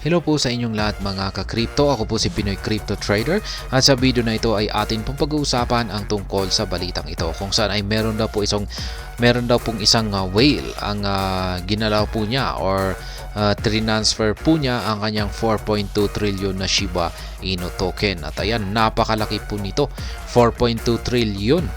Hello po sa inyong lahat mga ka-crypto. Ako po si Pinoy Crypto Trader at sa video na ito ay atin pong pag-uusapan ang tungkol sa balitang ito kung saan ay meron daw pong isang whale ang ginalaw po niya or transfer po niya ang kanyang 4.2 trillion na Shiba Inu token. At ayan, napakalaki po nito, 4.2 trillion.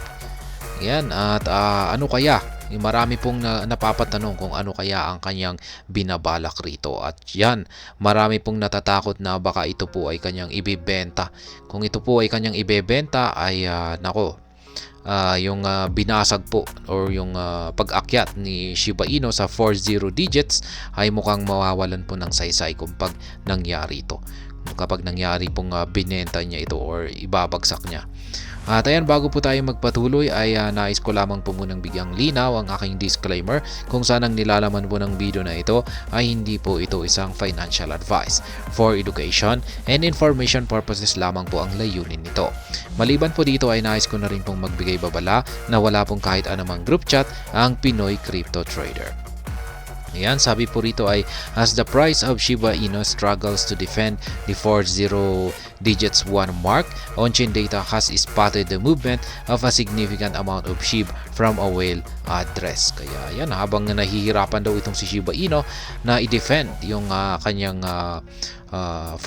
Yan, at ano kaya? Marami pong napapatanong kung ano kaya ang kanyang binabalak rito. At yan, marami pong natatakot na baka ito po ay kanyang ibebenta. Kung ito po ay kanyang ibebenta ay yung binasag po or yung pag-akyat ni Shiba Inu sa 40 digits ay mukhang mawawalan po ng saysay kapag nangyari ito. Kapag nangyari pong binenta niya ito or ibabagsak niya. At ayan, bago po tayo magpatuloy ay nais ko lamang po munang bigyang linaw ang aking disclaimer kung saan ang nilalaman po ng video na ito ay hindi po ito isang financial advice. For education and information purposes lamang po ang layunin nito. Maliban po dito ay nais ko na rin pong magbigay babala na wala pong kahit anumang group chat ang Pinoy Crypto Trader. Ayan, sabi po rito ay as the price of Shiba Inu struggles to defend the 40 digits 1 mark, on-chain data has spotted the movement of a significant amount of SHIB from a whale address. Kaya yan, habang nahihirapan daw itong si Shiba Inu na i-defend yung kanyang 40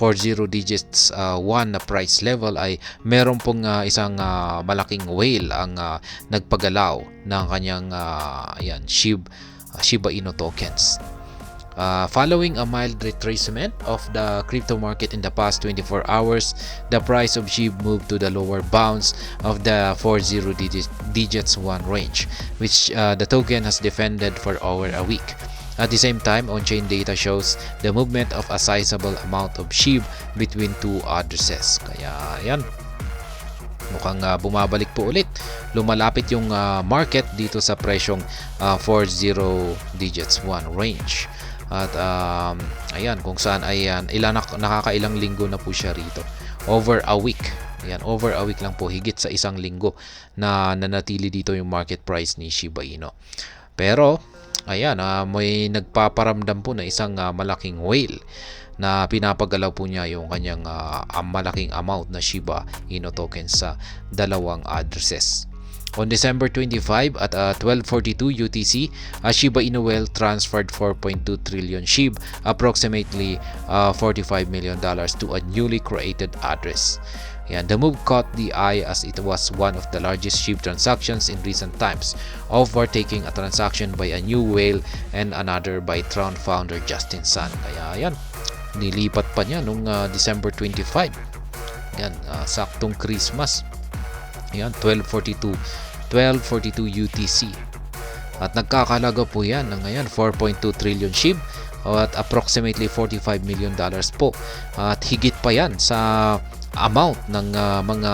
digits 1 na price level ay meron pong isang malaking whale ang nagpagalaw ng kanyang Shiba Inu tokens. Following a mild retracement of the crypto market in the past 24 hours, the price of SHIB moved to the lower bounds of the 40 digits 1 range, which the token has defended for over a week. At the same time, on-chain data shows the movement of a sizable amount of SHIB between two addresses. Kaya yan, mukhang bumabalik po ulit. Lumalapit yung market dito sa presyong 40 digits 1 range. At ayan, kung saan ayan, nakakailang linggo na po siya rito. Over a week. Ayan, over a week lang po, higit sa isang linggo na nanatili dito yung market price ni Shiba Inu. Pero ayan, may nagpaparamdam po na isang malaking whale na pinapagalaw po niya yung kanyang malaking amount na Shiba Inu tokens sa dalawang addresses. On December 25 at 12:42 UTC, Shiba Inu whale transferred 4.2 trillion SHIB, approximately $45 million to a newly created address. And the move caught the eye as it was one of the largest SHIB transactions in recent times, overtaking a transaction by a new whale and another by Tron founder Justin Sun. Kaya yan, nilipat pa niya nung December 25. Yan, saktong Christmas. Yan, 12:42 UTC. At nagkakalaga po yan ng ngayon 4.2 trillion SHIB at approximately $45 million po. At higit pa yan sa amount ng mga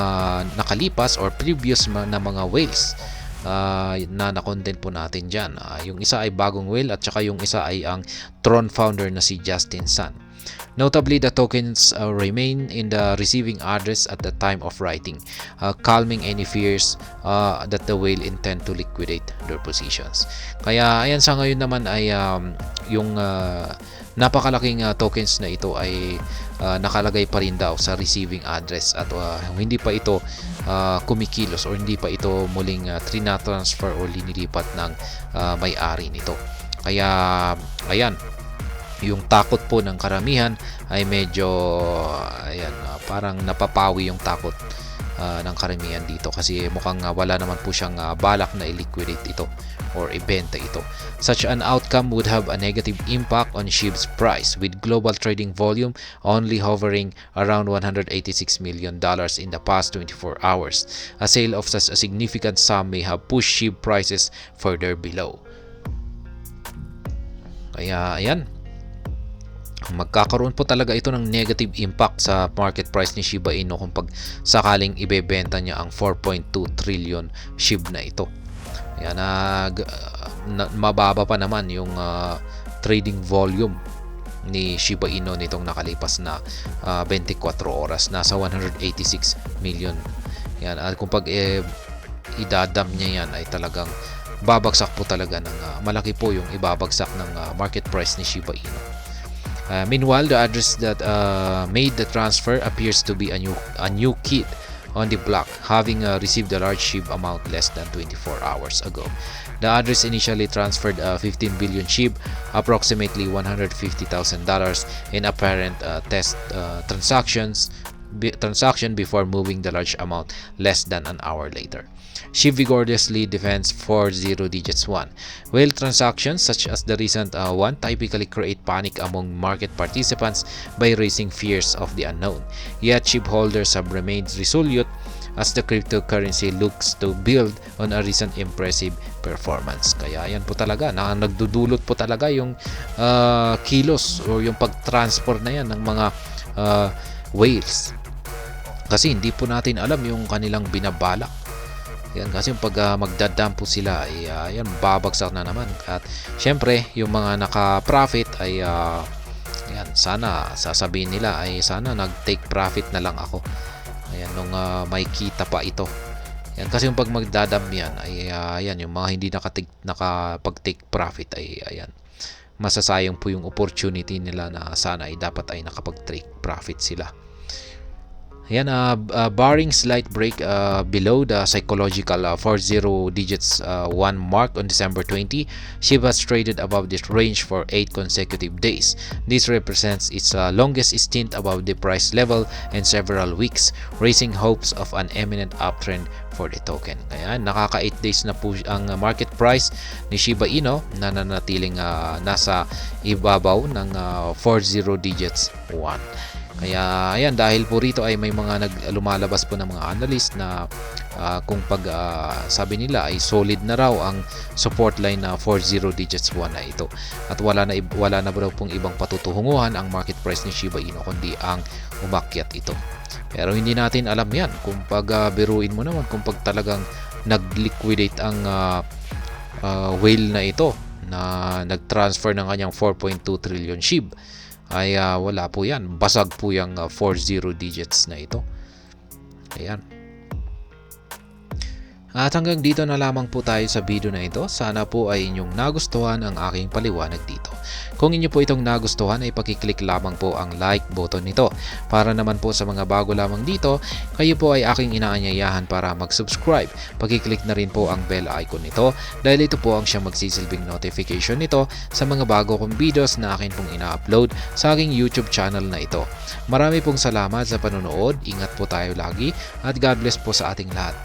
nakalipas or previous na mga whales na na-content po natin dyan. Yung isa ay bagong whale at saka yung isa ay ang Tron founder na si Justin Sun. Notably, the tokens remain in the receiving address at the time of writing, calming any fears that the whale intend to liquidate their positions. Kaya ayan, sa ngayon naman ay yung napakalaking tokens na ito ay nakalagay pa rin daw sa receiving address at hindi pa ito kumikilos or hindi pa ito muling trina-transfer o linilipat ng may-ari nito. Kaya ayan, yung takot po ng karamihan ay medyo ayan, parang napapawi yung takot ng karamihan dito kasi mukhang wala naman po siyang balak na i-liquidate ito or ibenta ito. Such an outcome would have a negative impact on SHIB's price, with global trading volume only hovering around $186 million in the past 24 hours. A sale of such a significant sum may have pushed SHIB prices further below. Kaya ayan, magkakaroon po talaga ito ng negative impact sa market price ni Shiba Inu kung pag sakaling ibebenta niya ang 4.2 trillion SHIB na ito. Yan, mababa pa naman yung trading volume ni Shiba Inu nitong nakalipas na 24 oras, nasa 186 million. Yan, at kung pag idadam niya yan ay talagang babagsak po talaga ng malaki po yung ibabagsak ng market price ni Shiba Inu. Meanwhile, the address that made the transfer appears to be a new kid on the block, having received a large SHIB amount less than 24 hours ago. The address initially transferred 15 billion SHIB, approximately $150,000, in apparent test transaction before moving the large amount less than an hour later. SHIB vigorously defends 40 digits 1. Whale transactions such as the recent one typically create panic among market participants by raising fears of the unknown. Yet SHIB holders have remained resolute as the cryptocurrency looks to build on a recent impressive performance. Kaya yan po talaga, nagdudulot po talaga yung kilos o yung pag-transfer na yan ng mga whales. Kasi hindi po natin alam yung kanilang binabalak. Yan, kasi pag magdadam po sila ay yan, babagsak na naman. At syempre yung mga naka-profit ay yan, sana sasabihin nila ay sana nag-take profit na lang ako. Ayan, nung may kita pa ito. Yan, kasi yung pag magdadam yan ay yan, yung mga hindi nakapag-take profit ay ayan, masasayang po yung opportunity nila na sana ay dapat ay nakapag-take profit sila. Ayan, barring slight break below the psychological 40 digits 1 mark on December 20, SHIB has traded above this range for 8 consecutive days. This represents its longest stint above the price level in several weeks, raising hopes of an imminent uptrend for the token. Kaya nakaka 8 days na po ang market price ni Shiba Inu na nanatiling nasa ibabaw ng 40 digits 1. Kaya ayan, dahil po rito ay may mga lumalabas po ng mga analyst na kung sabi nila ay solid na raw ang support line na 40 digits 1 na ito. At wala na raw pong ibang patutunguhan ang market price ni Shiba Inu kundi ang umakyat ito. Pero hindi natin alam yan kung biruin mo naman kung talagang nag-liquidate ang whale na ito na nag-transfer ng kanyang 4.2 trillion SHIB. Ay wala po yan, basag po yung 40 digits na ito. Ayan. At hanggang dito na lamang po tayo sa video na ito. Sana po ay inyong nagustuhan ang aking paliwanag dito. Kung inyo po itong nagustuhan ay pakiclick lamang po ang like button nito. Para naman po sa mga bago lamang dito, kayo po ay aking inaanyayahan para mag-subscribe. Pakiclick na rin po ang bell icon nito dahil ito po ang siyang magsisilbing notification nito sa mga bago kong videos na akin pong ina-upload sa aking YouTube channel na ito. Marami pong salamat sa panonood. Ingat po tayo lagi at God bless po sa ating lahat.